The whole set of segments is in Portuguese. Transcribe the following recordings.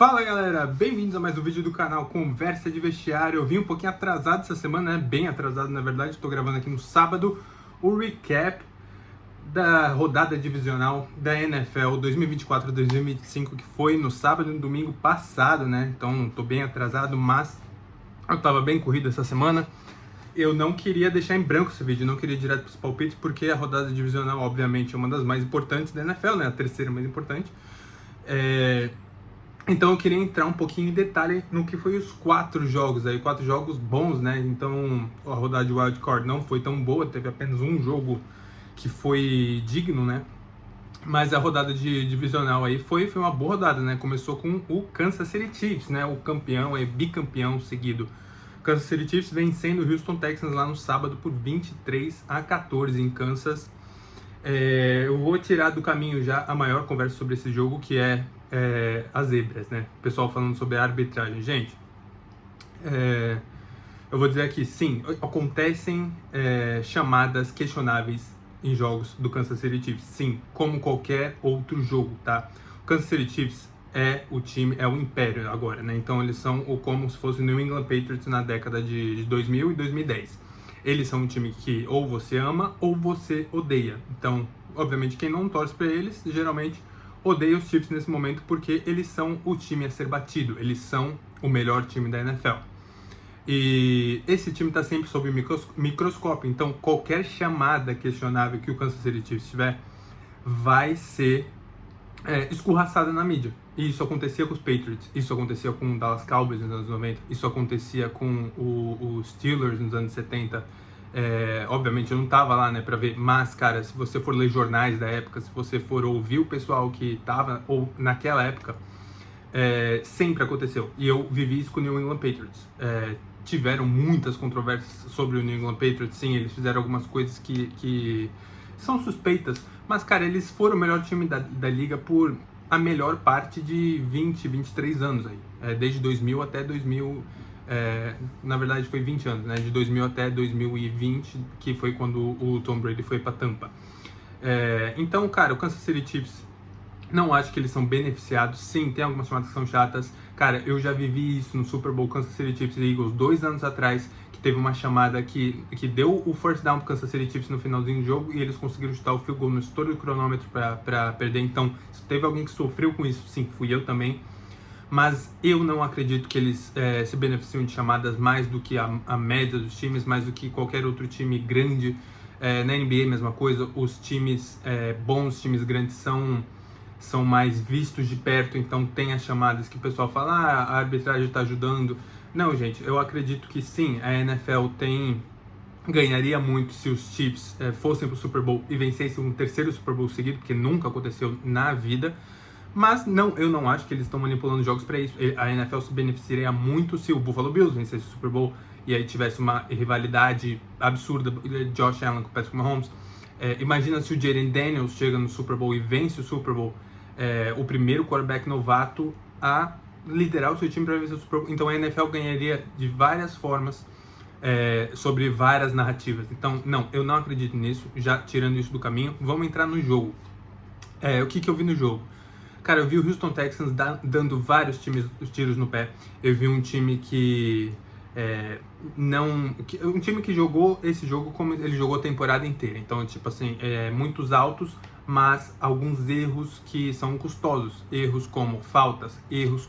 Fala galera, bem-vindos a mais um vídeo do canal Conversa de Vestiário. Eu vim um pouquinho atrasado essa semana, né? Bem atrasado na verdade, estou gravando aqui no sábado o recap da rodada divisional da NFL 2024-2025, que foi no sábado e no domingo passado, né? Então estou bem atrasado, mas eu estava bem corrido essa semana. Eu não queria deixar em branco esse vídeo, não queria ir direto para os palpites, porque a rodada divisional, obviamente, é uma das mais importantes da NFL, né? A terceira mais importante. Então eu queria entrar um pouquinho em detalhe no que foi os 4 jogos aí, 4 jogos bons, né? Então a rodada de wildcard não foi tão boa, teve apenas um jogo que foi digno, né? Mas a rodada de divisional aí foi uma boa rodada, né? Começou com o Kansas City Chiefs, né? O campeão, bicampeão seguido. Kansas City Chiefs vencendo o Houston Texans lá no sábado por 23-14 em Kansas. Eu vou tirar do caminho já a maior conversa sobre esse jogo, que é as zebras, né? O pessoal falando sobre a arbitragem. Gente, eu vou dizer aqui, sim, acontecem chamadas questionáveis em jogos do Kansas City Chiefs, sim, como qualquer outro jogo, tá? O Kansas City Chiefs é o time, é o império agora, né? Então eles são como se fosse o New England Patriots na década de 2000 e 2010. Eles são um time que ou você ama ou você odeia. Então, obviamente, quem não torce para eles, geralmente odeia os Chiefs nesse momento, porque eles são o time a ser batido. Eles são o melhor time da NFL. E esse time está sempre sob microscópio. Então, qualquer chamada questionável que o Kansas City Chiefs tiver vai ser escorraçada na mídia. E isso acontecia com os Patriots, isso acontecia com o Dallas Cowboys nos anos 90, isso acontecia com os Steelers nos anos 70. Obviamente eu não tava lá, né, pra ver, mas, cara, se você for ler jornais da época, se você for ouvir o pessoal que tava, ou naquela época, sempre aconteceu. E eu vivi isso com o New England Patriots. Tiveram muitas controvérsias sobre o New England Patriots, sim, eles fizeram algumas coisas que são suspeitas, mas, cara, eles foram o melhor time da liga por a melhor parte de 20, 23 anos aí. Desde 2000 até 2000, na verdade foi 20 anos, né? De 2000 até 2020, que foi quando o Tom Brady foi pra Tampa. Então, cara, o Kansas City Chiefs, não acho que eles são beneficiados. Sim, tem algumas chamadas que são chatas. Cara, eu já vivi isso no Super Bowl Kansas City Chiefs e Eagles 2 anos atrás, que teve uma chamada que deu o first down pro Kansas City Chiefs no finalzinho do jogo e eles conseguiram chutar o field goal no estouro do cronômetro pra perder. Então, se teve alguém que sofreu com isso, sim, fui eu também. Mas eu não acredito que eles se beneficiam de chamadas mais do que a média dos times, mais do que qualquer outro time grande. Na NBA, mesma coisa, os times bons, times grandes são mais vistos de perto, então tem as chamadas que o pessoal fala, a arbitragem está ajudando. Não, gente, eu acredito que sim, a NFL ganharia muito se os Chiefs fossem para o Super Bowl e vencessem um terceiro Super Bowl seguido, porque nunca aconteceu na vida. Mas não, eu não acho que eles estão manipulando jogos para isso. A NFL se beneficiaria muito se o Buffalo Bills vencesse o Super Bowl e aí tivesse uma rivalidade absurda, Josh Allen com o Patrick Mahomes. Imagina se o Jayden Daniels chega no Super Bowl e vence o Super Bowl, o primeiro quarterback novato a liderar o seu time para vencer o Super Bowl. Então a NFL ganharia de várias formas, sobre várias narrativas. Então, não, eu não acredito nisso. Já tirando isso do caminho, vamos entrar no jogo. O que eu vi no jogo? Cara, eu vi o Houston Texans dando vários tiros no pé. Eu vi um time um time que jogou esse jogo como ele jogou a temporada inteira. Então, tipo assim, muitos altos, mas alguns erros que são custosos. Erros como faltas, erros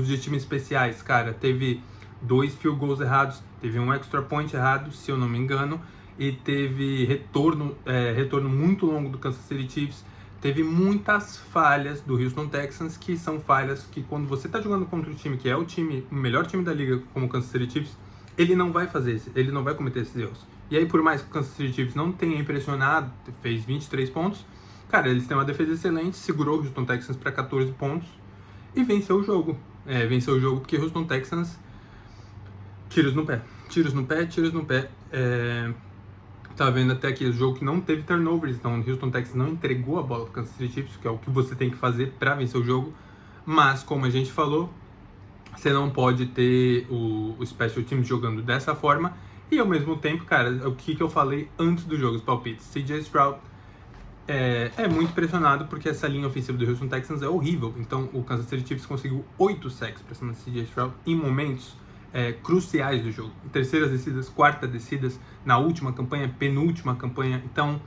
de times especiais. Cara, teve 2 field goals errados, teve um extra point errado, se eu não me engano, e teve retorno muito longo do Kansas City Chiefs. Teve muitas falhas do Houston Texans, que são falhas que quando você está jogando contra o time que é o melhor time da liga, como o Kansas City Chiefs, ele não vai cometer esses erros. E aí, por mais que o Kansas City Chiefs não tenha impressionado, fez 23 pontos, cara, eles têm uma defesa excelente, segurou o Houston Texans para 14 pontos e venceu o jogo. Venceu o jogo porque o Houston Texans, tiros no pé. Tá vendo até aqui o jogo que não teve turnovers, então o Houston Texans não entregou a bola para o Kansas City Chiefs, que é o que você tem que fazer para vencer o jogo. Mas, como a gente falou, você não pode ter o Special Teams jogando dessa forma. E ao mesmo tempo, cara, o que eu falei antes do jogo, os palpites. CJ Stroud é muito pressionado porque essa linha ofensiva do Houston Texans é horrível. Então o Kansas City Chiefs conseguiu 8 sacks para cima de CJ Stroud em momentos cruciais do jogo. Em terceiras descidas, quartas descidas, na última campanha, penúltima campanha. Então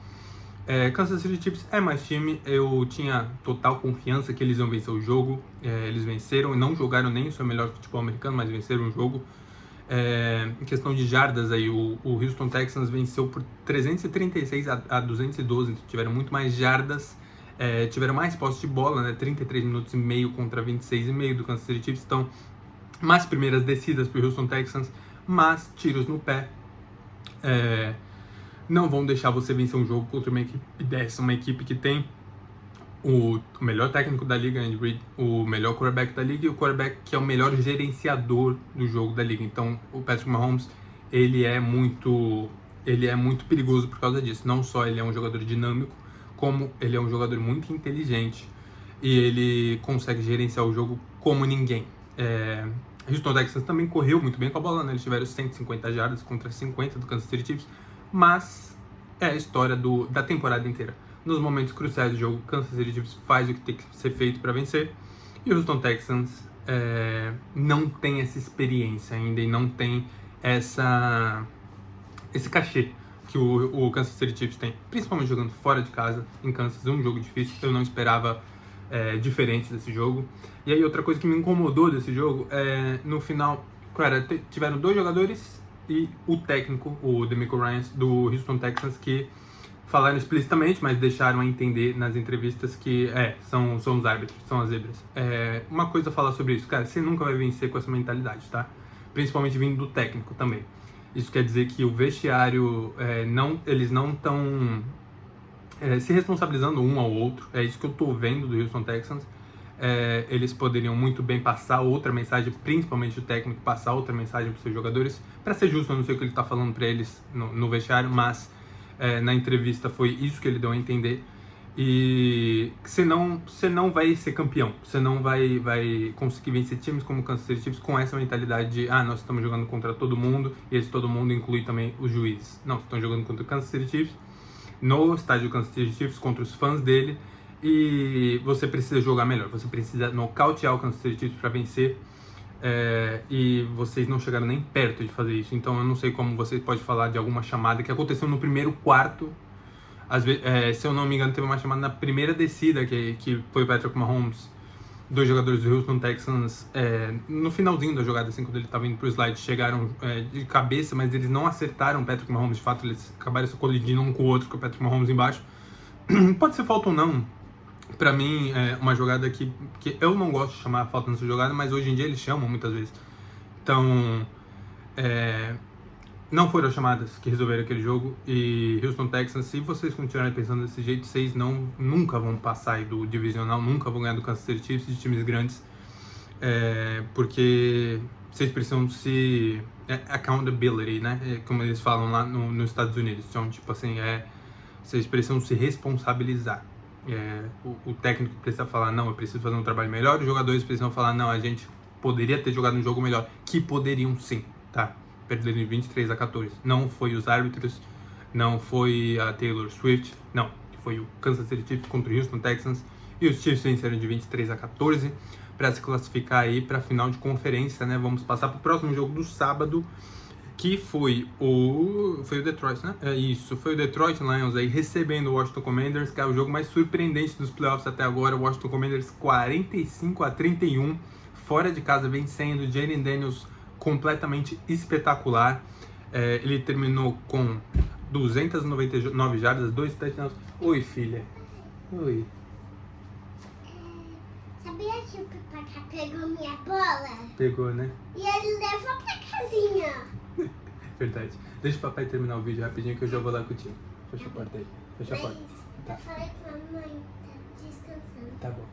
Kansas City Chiefs é mais time. Eu tinha total confiança que eles iam vencer o jogo. Eles venceram e não jogaram nem o seu melhor futebol americano, mas venceram o jogo. Em questão de jardas aí, o Houston Texans venceu por 336 a 212, então tiveram muito mais jardas, tiveram mais posse de bola, né, 33 minutos e meio contra 26,5 do Kansas City Chiefs, então mais primeiras descidas para o Houston Texans, mas tiros no pé. Não vão deixar você vencer um jogo contra uma equipe dessa, uma equipe que tem o melhor técnico da liga, Andy Reid, o melhor quarterback da liga e o quarterback que é o melhor gerenciador do jogo da liga. Então, o Patrick Mahomes, ele é muito perigoso por causa disso. Não só ele é um jogador dinâmico, como ele é um jogador muito inteligente e ele consegue gerenciar o jogo como ninguém. Houston Texans também correu muito bem com a bola, né? Eles tiveram 150 jardas contra 50 do Kansas City Chiefs, mas é a história da temporada inteira. Nos momentos cruciais do jogo, Kansas City Chiefs faz o que tem que ser feito para vencer. E o Houston Texans não tem essa experiência ainda e não tem esse cachê que o Kansas City Chiefs tem. Principalmente jogando fora de casa, em Kansas, é um jogo difícil. Eu não esperava diferente desse jogo. E aí outra coisa que me incomodou desse jogo no final, cara, tiveram 2 jogadores e o técnico, o DeMeco Ryans, do Houston Texans, que falaram explicitamente, mas deixaram a entender nas entrevistas que são os árbitros, são as zebras. Uma coisa a falar sobre isso, cara, você nunca vai vencer com essa mentalidade, tá? Principalmente vindo do técnico também. Isso quer dizer que o vestiário, eles não estão se responsabilizando um ao outro. É isso que eu tô vendo do Houston Texans. Eles poderiam muito bem passar outra mensagem, principalmente o técnico, passar outra mensagem para os seus jogadores. Para ser justo, eu não sei o que ele tá falando para eles no vestiário, mas na entrevista foi isso que ele deu a entender. E você não vai ser campeão, você não vai conseguir vencer times como o Kansas City Chiefs com essa mentalidade de nós estamos jogando contra todo mundo, e esse todo mundo inclui também os juízes. Não, vocês estão jogando contra o Kansas City Chiefs, no estádio do Kansas City Chiefs, contra os fãs dele, e você precisa jogar melhor, você precisa nocautear o Kansas City Chiefs para vencer. E vocês não chegaram nem perto de fazer isso. Então eu não sei como você pode falar de alguma chamada que aconteceu no primeiro quarto. Às vezes, se eu não me engano, teve uma chamada na primeira descida que foi o Patrick Mahomes. 2 jogadores do Houston Texans no finalzinho da jogada, assim, quando ele estava indo pro slide, chegaram de cabeça, mas eles não acertaram o Patrick Mahomes. De fato, eles acabaram se colidindo um com o outro, com o Patrick Mahomes embaixo. Pode ser falta ou não. Pra mim, é uma jogada que eu não gosto de chamar falta nessa jogada, mas hoje em dia eles chamam muitas vezes. Então, não foram as chamadas que resolveram aquele jogo. E Houston Texans, se vocês continuarem pensando desse jeito, vocês nunca vão passar aí do divisional, nunca vão ganhar do Kansas City Chiefs, de times grandes. Porque vocês precisam se... accountability, né? Como eles falam lá nos Estados Unidos. Então, tipo assim, vocês precisam se responsabilizar. O técnico precisa falar, não, eu preciso fazer um trabalho melhor. Os jogadores precisam falar, não, a gente poderia ter jogado um jogo melhor. Que poderiam sim, tá? Perderam de 23 a 14. Não foi os árbitros, não foi a Taylor Swift, não. Foi o Kansas City Chiefs contra o Houston Texans. E os Chiefs venceram de 23 a 14 para se classificar aí para a final de conferência, né? Vamos passar para o próximo jogo do sábado, que foi o Detroit, né? Isso, foi o Detroit Lions aí recebendo o Washington Commanders, que é o jogo mais surpreendente dos playoffs até agora. O Washington Commanders 45 a 31, fora de casa, vencendo. Jayden Daniels completamente espetacular. Ele terminou com 299 jardas, 2 touchdowns. Oi, filha. Oi. Sabia que o Pipacá pegou minha bola? Pegou, né? E ele levou pra casinha. Verdade. Deixa o papai terminar o vídeo rapidinho que eu já vou lá contigo. Fecha a porta aí. Fecha a porta. Tá. Eu falei que a mamãe tá descansando. Tá bom.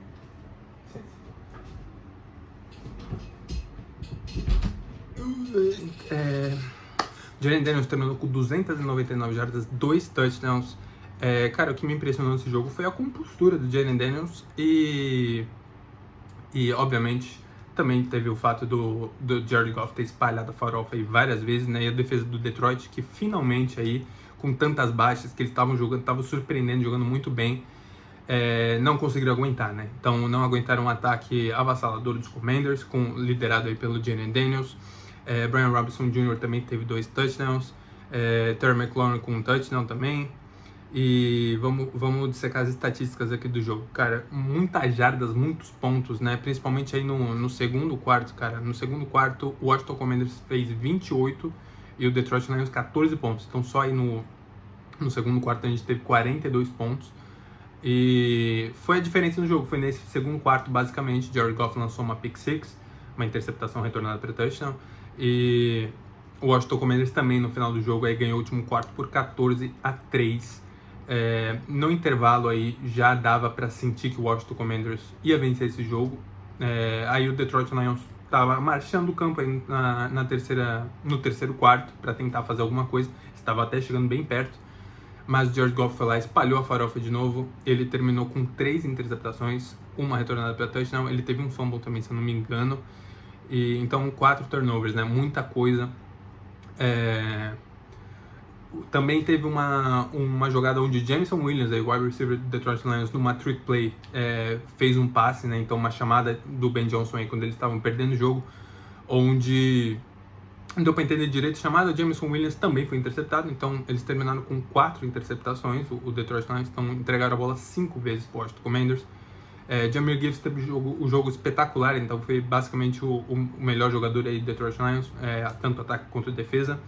Jayden Daniels terminou com 299 jardas, 2 touchdowns. Cara, o que me impressionou nesse jogo foi a compostura do Jayden Daniels e obviamente também teve o fato do Jared Goff ter espalhado a farofa aí várias vezes, né? E a defesa do Detroit, que finalmente aí com tantas baixas que eles estavam jogando, estavam surpreendendo, jogando muito bem, não conseguiram aguentar, né? Então não aguentaram um ataque avassalador dos Commanders, liderado aí pelo Jalen Daniels. Brian Robinson Jr. também teve 2 touchdowns, Terry McLaurin com um touchdown também. E vamos dissecar as estatísticas aqui do jogo. Cara, muitas jardas, muitos pontos, né? Principalmente aí no segundo quarto, cara. No segundo quarto, o Washington Commanders fez 28 e o Detroit Lions 14 pontos. Então só aí no segundo quarto a gente teve 42 pontos. E foi a diferença no jogo. Foi nesse segundo quarto, basicamente, Jared Goff lançou uma pick six, uma interceptação retornada para touchdown. E o Washington Commanders também no final do jogo aí ganhou o último quarto por 14-3. No intervalo aí já dava para sentir que o Washington Commanders ia vencer esse jogo. Aí o Detroit Lions estava marchando o campo aí no terceiro quarto para tentar fazer alguma coisa. Estava até chegando bem perto. Mas o Jared Goff foi lá, espalhou a farofa de novo. Ele terminou com 3 interceptações, uma retornada para touchdown. Ele teve um fumble também, se eu não me engano. E, então 4 turnovers, né? Muita coisa. Também teve uma jogada onde Jameson Williams, aí, o wide receiver do Detroit Lions, numa trick play, fez um passe, né? Então uma chamada do Ben Johnson aí quando eles estavam perdendo o jogo, onde não deu para entender direito a chamada. O Jameson Williams também foi interceptado, então eles terminaram com 4 interceptações. O Detroit Lions entregaram a bola 5 vezes para o Washington Commanders. Jahmyr Gibbs teve o jogo espetacular, então foi basicamente o melhor jogador aí do Detroit Lions, tanto ataque quanto defesa.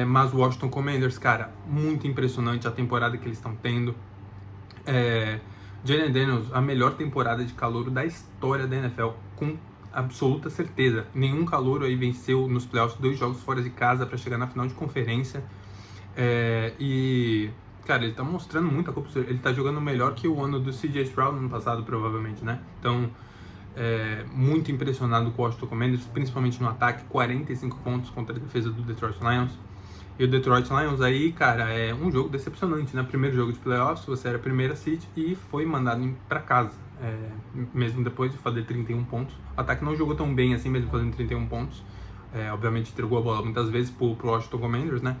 Mas o Washington Commanders, cara, muito impressionante a temporada que eles estão tendo. Jalen Daniels, a melhor temporada de calouro da história da NFL, com absoluta certeza. Nenhum calouro aí venceu nos playoffs 2 jogos fora de casa para chegar na final de conferência. E, cara, ele tá mostrando muita coisa. Ele tá jogando melhor que o ano do CJ Stroud no ano passado, provavelmente, né? Então, muito impressionado com o Washington Commanders, principalmente no ataque. 45 pontos contra a defesa do Detroit Lions. E o Detroit Lions aí, cara, é um jogo decepcionante, né? Primeiro jogo de playoffs, você era a primeira seed e foi mandado para casa, mesmo depois de fazer 31 pontos. O ataque não jogou tão bem assim, mesmo fazendo 31 pontos. Obviamente entregou a bola muitas vezes pro Washington Commanders, né?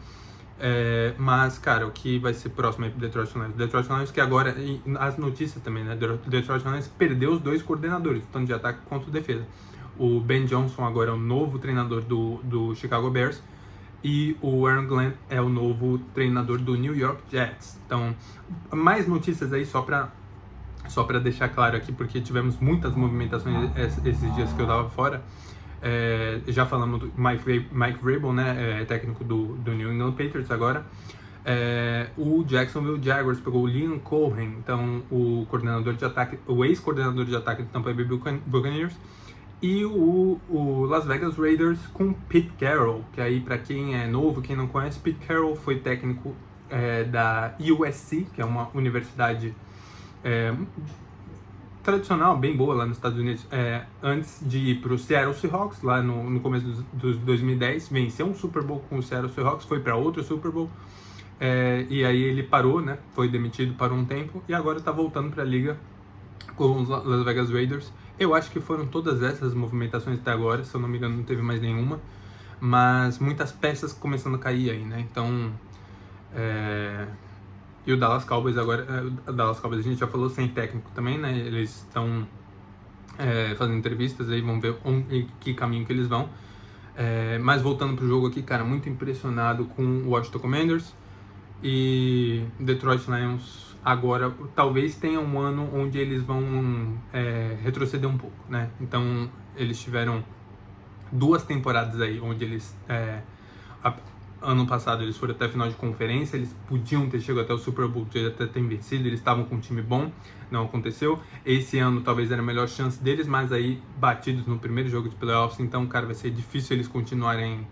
Mas, cara, o que vai ser próximo aí pro Detroit Lions? Detroit Lions que agora, e as notícias também, né? Detroit Lions perdeu os 2 coordenadores, tanto de ataque quanto de defesa. O Ben Johnson agora é o novo treinador do Chicago Bears. E o Aaron Glenn é o novo treinador do New York Jets. Então, mais notícias aí só pra deixar claro aqui, porque tivemos muitas movimentações esses dias que eu tava fora. Já falamos do Mike Vrabel, né, técnico do New England Patriots agora. O Jacksonville Jaguars pegou o Liam Cohen, então o ex-coordenador de ataque do Tampa Bay Buccaneers. E o Las Vegas Raiders com Pete Carroll, que aí para quem é novo, quem não conhece, Pete Carroll foi técnico da USC, que é uma universidade tradicional, bem boa lá nos Estados Unidos, antes de ir para o Seattle Seahawks, lá no começo dos 2010, venceu um Super Bowl com o Seattle Seahawks, foi para outro Super Bowl, e aí ele parou, né, foi demitido, parou um tempo, e agora está voltando para a liga com os Las Vegas Raiders. Eu acho que foram todas essas movimentações até agora, se eu não me engano não teve mais nenhuma, mas muitas peças começando a cair aí, né, então... E o Dallas Cowboys agora, o Dallas Cowboys a gente já falou sem técnico também, né, eles estão fazendo entrevistas aí, vamos ver que caminho que eles vão. Mas voltando pro jogo aqui, cara, muito impressionado com o Washington Commanders e Detroit Lions. Agora, talvez tenha um ano onde eles vão retroceder um pouco, né? Então, eles tiveram 2 temporadas aí onde eles... ano passado eles foram até a final de conferência, eles podiam ter chegado até o Super Bowl, até ter vencido, eles estavam com um time bom, não aconteceu. Esse ano talvez era a melhor chance deles, mas aí batidos no primeiro jogo de playoffs, então, cara, vai ser difícil eles continuarem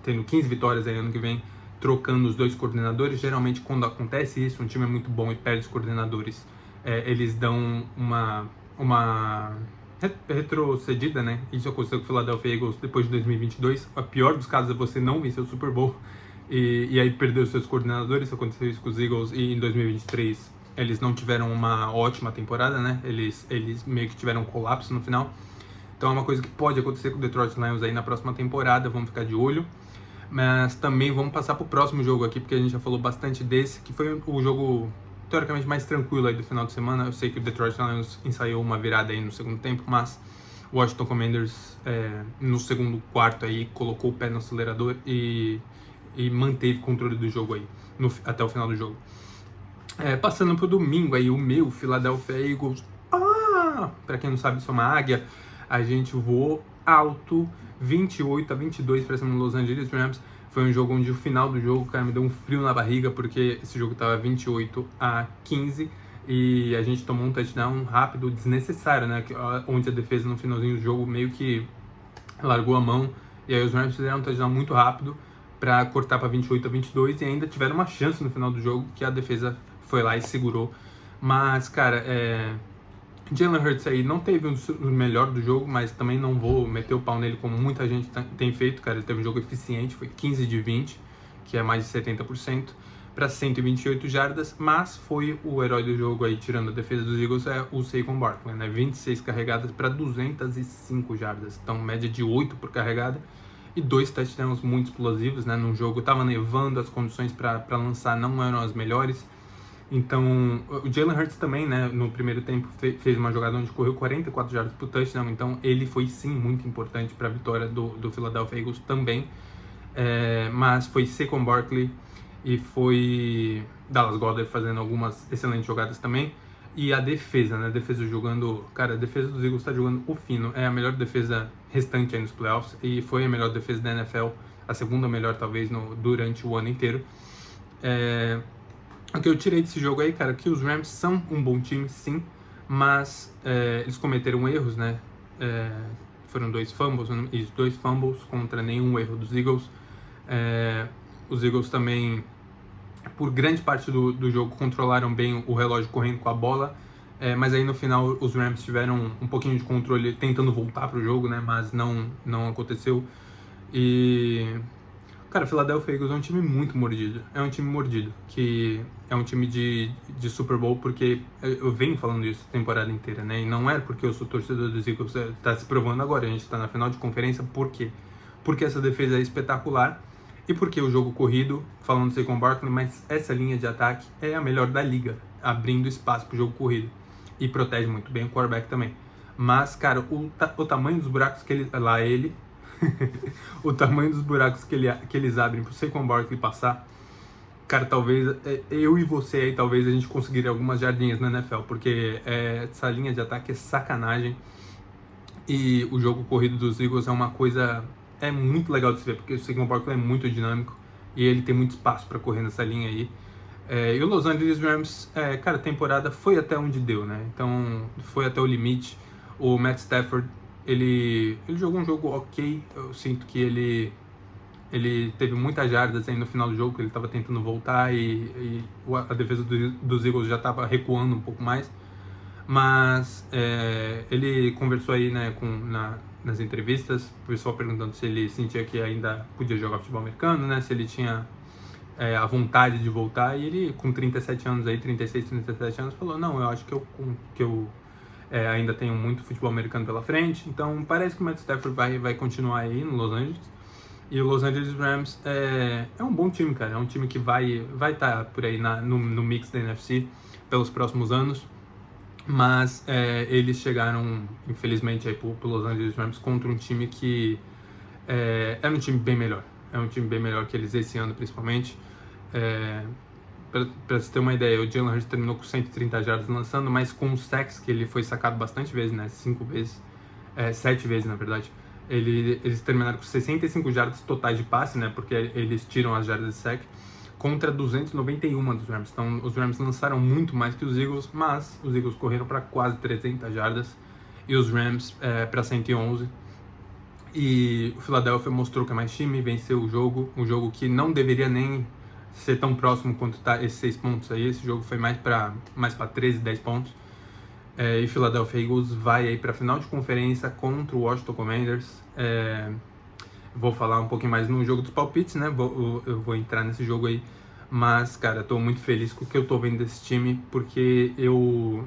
tendo 15 vitórias aí ano que vem, trocando os 2 coordenadores. Geralmente quando acontece isso, um time é muito bom e perde os coordenadores, eles dão uma retrocedida, né? Isso aconteceu com o Philadelphia Eagles depois de 2022. A pior dos casos é você não vencer o Super Bowl e aí perder os seus coordenadores. Aconteceu isso com os Eagles e em 2023 eles não tiveram uma ótima temporada, né? Eles meio que tiveram um colapso no final. Então é uma coisa que pode acontecer com o Detroit Lions aí na próxima temporada, vamos ficar de olho. Mas também vamos passar pro próximo jogo aqui, porque a gente já falou bastante desse, que foi o jogo teoricamente mais tranquilo aí do final de semana. Eu sei que o Detroit Lions ensaiou uma virada aí no segundo tempo, mas o Washington Commanders no segundo quarto aí colocou o pé no acelerador e manteve o controle do jogo aí até o final do jogo. Passando pro domingo aí, o meu Philadelphia Eagles, pra quem não sabe, sou uma águia, a gente voou alto, 28-22 pra cima do Los Angeles Rams. Foi um jogo onde o final do jogo, cara, me deu um frio na barriga, porque esse jogo tava 28-15 e a gente tomou um touchdown rápido, desnecessário, né? Onde a defesa no finalzinho do jogo meio que largou a mão, e aí os Rams fizeram um touchdown muito rápido para cortar para 28-22 e ainda tiveram uma chance no final do jogo que a defesa foi lá e segurou. Mas, cara, Jalen Hurts aí não teve o melhor do jogo, mas também não vou meter o pau nele como muita gente tem feito, cara. Ele teve um jogo eficiente, foi 15 de 20, que é mais de 70%, para 128 jardas, mas foi o herói do jogo aí, tirando a defesa dos Eagles, o Saquon Barkley, né? 26 carregadas para 205 jardas, então média de 8 por carregada, e 2 touchdowns muito explosivos, né? Num jogo tava nevando, as condições para lançar não eram as melhores. Então, o Jalen Hurts também, né, no primeiro tempo fez uma jogada onde correu 44 jardas por touchdown, então ele foi sim muito importante para a vitória do Philadelphia Eagles também. Mas foi Saquon Barkley e foi Dallas Goedert fazendo algumas excelentes jogadas também. E a defesa, né, a defesa jogando... Cara, a defesa dos Eagles está jogando o fino, é a melhor defesa restante aí nos playoffs e foi a melhor defesa da NFL, a segunda melhor talvez durante o ano inteiro. O que eu tirei desse jogo aí, cara, que os Rams são um bom time, sim, mas eles cometeram erros, né? Foram 2 fumbles contra nenhum erro dos Eagles. Os Eagles também, por grande parte do jogo, controlaram bem o relógio correndo com a bola, mas aí no final os Rams tiveram um pouquinho de controle tentando voltar pro jogo, né? Mas não aconteceu. Cara, o Philadelphia Eagles é um time muito mordido. É um time mordido, que é um time de Super Bowl, porque eu venho falando isso a temporada inteira, né? E não é porque eu sou torcedor dos Eagles, tá se provando agora. A gente tá na final de conferência, por quê? Porque essa defesa é espetacular e porque o jogo corrido, falando de Saquon Barkley, mas essa linha de ataque é a melhor da liga, abrindo espaço pro jogo corrido. E protege muito bem o quarterback também. Mas, cara, o tamanho dos buracos que ele... o tamanho dos buracos que eles abrem pro Saquon Barkley passar, cara, talvez eu e você aí, talvez a gente conseguiria algumas jardinhas na NFL, porque essa linha de ataque é sacanagem e o jogo corrido dos Eagles é uma coisa muito legal de se ver, porque o Saquon Barkley é muito dinâmico e ele tem muito espaço para correr nessa linha aí. E o Los Angeles Rams, cara, a temporada foi até onde deu, né? Então foi até o limite. O Matt Stafford, ele jogou um jogo ok. Eu sinto que ele teve muitas jardas aí no final do jogo, que ele estava tentando voltar e a defesa dos Eagles já estava recuando um pouco mais. Mas ele conversou aí, né, nas entrevistas, o pessoal perguntando se ele sentia que ainda podia jogar futebol americano, né, se ele tinha a vontade de voltar, e ele com 37 anos aí, 36, 37 anos, falou, não, eu acho que eu ainda tenho muito futebol americano pela frente, então parece que o Matt Stafford vai continuar aí no Los Angeles. E o Los Angeles Rams é um bom time, cara, é um time que vai estar por aí no mix da NFC pelos próximos anos, mas eles chegaram, infelizmente, aí pro Los Angeles Rams contra um time que era um time bem melhor, que eles esse ano principalmente. Pra você ter uma ideia, o Jalen Hurts terminou com 130 jardas lançando, mas com os sacks, que ele foi sacado bastante vezes, né? 5 vezes, 7 vezes na verdade. Eles terminaram com 65 jardas totais de passe, né? Porque eles tiram as jardas de sack, contra 291 dos Rams. Então os Rams lançaram muito mais que os Eagles, mas os Eagles correram para quase 300 jardas e os Rams para 111. E o Philadelphia mostrou que é mais time, venceu o jogo, um jogo que não deveria nem ser tão próximo quanto tá esses 6 pontos aí. Esse jogo foi mais para 13, 10 pontos. E o Philadelphia Eagles vai aí para a final de conferência contra o Washington Commanders. Vou falar um pouquinho mais no jogo dos palpites, né? Eu vou entrar nesse jogo aí. Mas, cara, tô muito feliz com o que eu tô vendo desse time, porque eu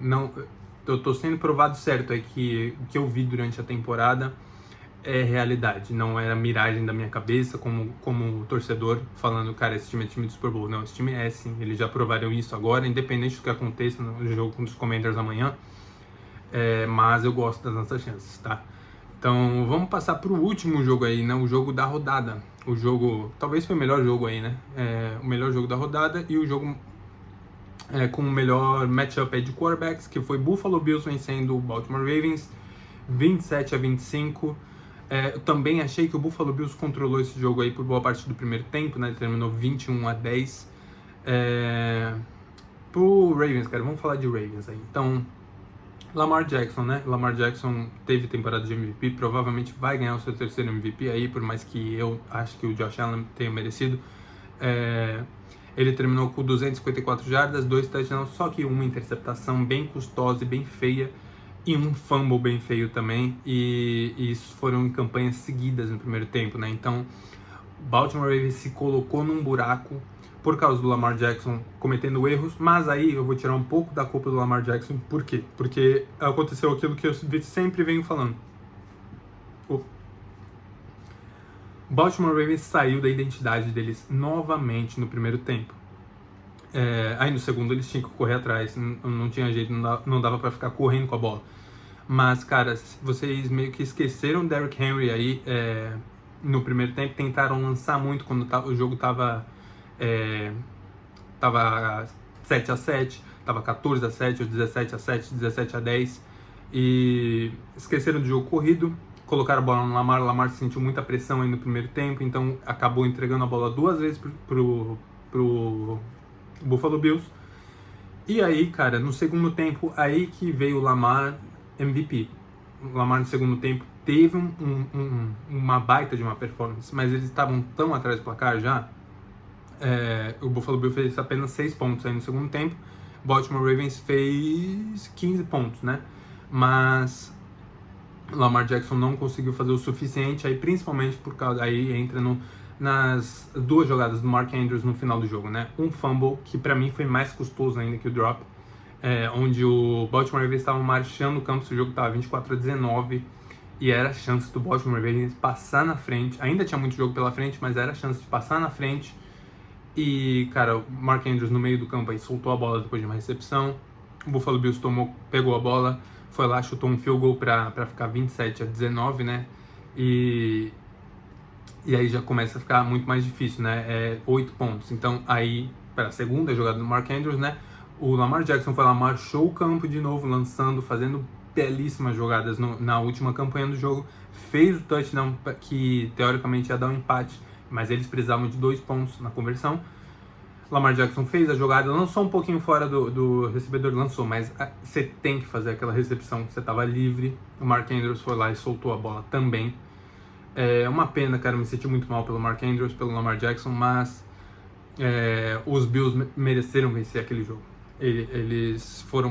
tô sendo provado certo aí que o que eu vi durante a temporada é realidade, não era miragem da minha cabeça como torcedor falando, cara, esse time é time do Super Bowl. Não, esse time é sim, eles já provaram isso agora, independente do que aconteça no jogo com os Commanders amanhã, mas eu gosto das nossas chances, tá? Então vamos passar pro último jogo aí, né? O jogo da rodada. O jogo, talvez foi o melhor jogo aí, né? O melhor jogo da rodada e o jogo com o melhor matchup aí de quarterbacks, que foi Buffalo Bills vencendo o Baltimore Ravens 27-25. Eu também achei que o Buffalo Bills controlou esse jogo aí por boa parte do primeiro tempo, né? Ele terminou 21-10. Pro Ravens, cara, vamos falar de Ravens aí. Então, Lamar Jackson, né? Lamar Jackson teve temporada de MVP, provavelmente vai ganhar o seu terceiro MVP aí, por mais que eu acho que o Josh Allen tenha merecido. Ele terminou com 254 jardas, 2 touchdowns, só que uma interceptação bem custosa e bem feia, e um fumble bem feio também, e isso foram em campanhas seguidas no primeiro tempo, né? Então, Baltimore Ravens se colocou num buraco por causa do Lamar Jackson cometendo erros, mas aí eu vou tirar um pouco da culpa do Lamar Jackson. Por quê? Porque aconteceu aquilo que eu sempre venho falando. O Baltimore Ravens saiu da identidade deles novamente no primeiro tempo. Aí no segundo eles tinham que correr atrás, não tinha jeito, não dava pra ficar correndo com a bola. Mas, cara, vocês meio que esqueceram Derrick Henry aí no primeiro tempo, tentaram lançar muito quando o jogo tava 7-7, tava 14-7, ou 17-7, 17-10, e esqueceram do jogo corrido, colocaram a bola no Lamar. O Lamar sentiu muita pressão aí no primeiro tempo, então acabou entregando a bola 2 vezes pro Buffalo Bills. E aí, cara, no segundo tempo, aí que veio o Lamar MVP. O Lamar no segundo tempo teve uma baita de uma performance, mas eles estavam tão atrás do placar já. O Buffalo Bills fez apenas 6 pontos aí no segundo tempo. Baltimore Ravens fez 15 pontos, né? Mas Lamar Jackson não conseguiu fazer o suficiente, aí principalmente por causa, aí entra nas 2 jogadas do Mark Andrews no final do jogo, né? Um fumble que pra mim foi mais custoso ainda que o drop, onde o Baltimore Ravens estava marchando o campo, o jogo estava 24-19 e era a chance do Baltimore Ravens passar na frente. Ainda tinha muito jogo pela frente, mas era a chance de passar na frente. E, cara, o Mark Andrews no meio do campo aí soltou a bola depois de uma recepção. O Buffalo Bills pegou a bola, foi lá, chutou um field goal pra ficar 27-19, né? E aí já começa a ficar muito mais difícil, né? 8 pontos. Então, aí, para a segunda jogada do Mark Andrews, né? O Lamar Jackson foi lá, marchou o campo de novo, lançando, fazendo belíssimas jogadas na última campanha do jogo. Fez o touchdown que, teoricamente, ia dar um empate, mas eles precisavam de 2 pontos na conversão. Lamar Jackson fez a jogada, lançou um pouquinho fora do recebedor, lançou, mas você tem que fazer aquela recepção, você estava livre. O Mark Andrews foi lá e soltou a bola também. É uma pena, cara, me senti muito mal pelo Mark Andrews, pelo Lamar Jackson, mas os Bills mereceram vencer aquele jogo. Eles foram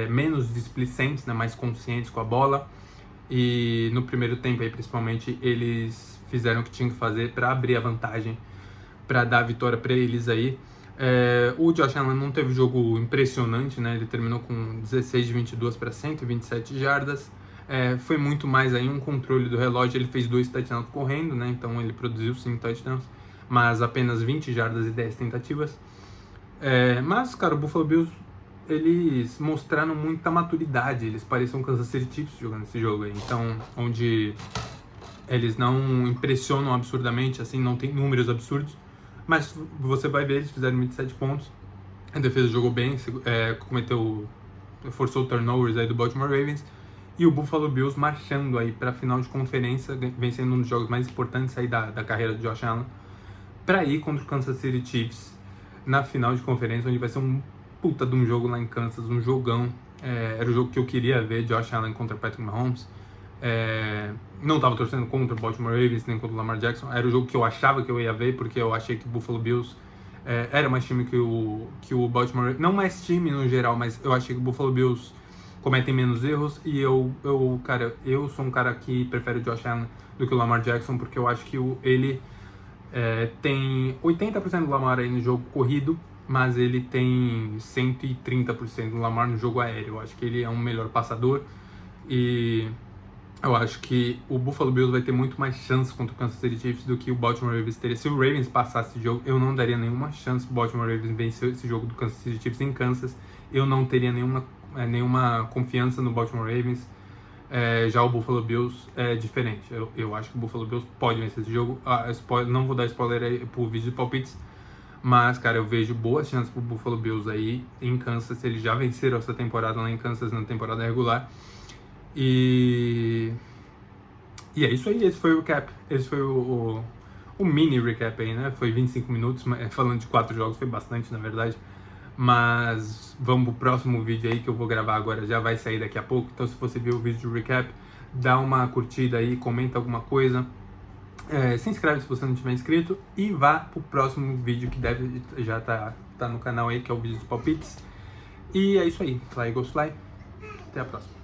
menos displicentes, né, mais conscientes com a bola, e no primeiro tempo aí, principalmente, eles fizeram o que tinham que fazer para abrir a vantagem, para dar a vitória para eles aí. O Josh Allen não teve um jogo impressionante, né? Ele terminou com 16 de 22 para 127 jardas. Foi muito mais aí um controle do relógio. Ele fez 2 touchdowns correndo, né? Então ele produziu 5 touchdowns, mas apenas 20 jardas e 10 tentativas. Mas, cara, o Buffalo Bills, eles mostraram muita maturidade. Eles pareciam Kansas City Chiefs jogando esse jogo aí. Então, onde eles não impressionam absurdamente, assim, não tem números absurdos, mas você vai ver, eles fizeram 27 pontos. A defesa jogou bem, forçou turnovers aí do Baltimore Ravens. E o Buffalo Bills marchando aí para a final de conferência, vencendo um dos jogos mais importantes aí da carreira do Josh Allen, para ir contra o Kansas City Chiefs na final de conferência, onde vai ser um puta de um jogo lá em Kansas, um jogão. Era o jogo que eu queria ver, Josh Allen contra Patrick Mahomes. Não estava torcendo contra o Baltimore Ravens nem contra o Lamar Jackson. Era o jogo que eu achava que eu ia ver, porque eu achei que o Buffalo Bills era mais time que o Baltimore Ravens. Não mais time no geral, mas eu achei que o Buffalo Bills cometem menos erros. E eu sou um cara que prefere o Josh Allen do que o Lamar Jackson, porque eu acho que ele tem 80% do Lamar aí no jogo corrido, mas ele tem 130% do Lamar no jogo aéreo. Eu acho que ele é um melhor passador. E Eu acho que o Buffalo Bills vai ter muito mais chance contra o Kansas City Chiefs do que o Baltimore Ravens teria. Se o Ravens passasse esse jogo, eu não daria nenhuma chance pro Baltimore Ravens vencer esse jogo do Kansas City Chiefs em Kansas. Eu não teria nenhuma confiança no Baltimore Ravens. Já o Buffalo Bills é diferente. Eu acho que o Buffalo Bills pode vencer esse jogo. Não vou dar spoiler aí pro vídeo de palpites, mas, cara, eu vejo boas chances pro Buffalo Bills aí em Kansas. Eles já venceram essa temporada lá em Kansas na temporada regular. E é isso aí, esse foi o recap. Esse foi o mini recap aí, né? Foi 25 minutos, mas falando de 4 jogos, foi bastante, na verdade. Mas vamos pro próximo vídeo aí que eu vou gravar agora, já vai sair daqui a pouco. Então se você viu o vídeo de recap, dá uma curtida aí, comenta alguma coisa. Se inscreve se você não tiver inscrito e vá pro próximo vídeo que deve já tá no canal aí, que é o vídeo dos palpites. E é isso aí, Fly Eagles Fly. Até a próxima.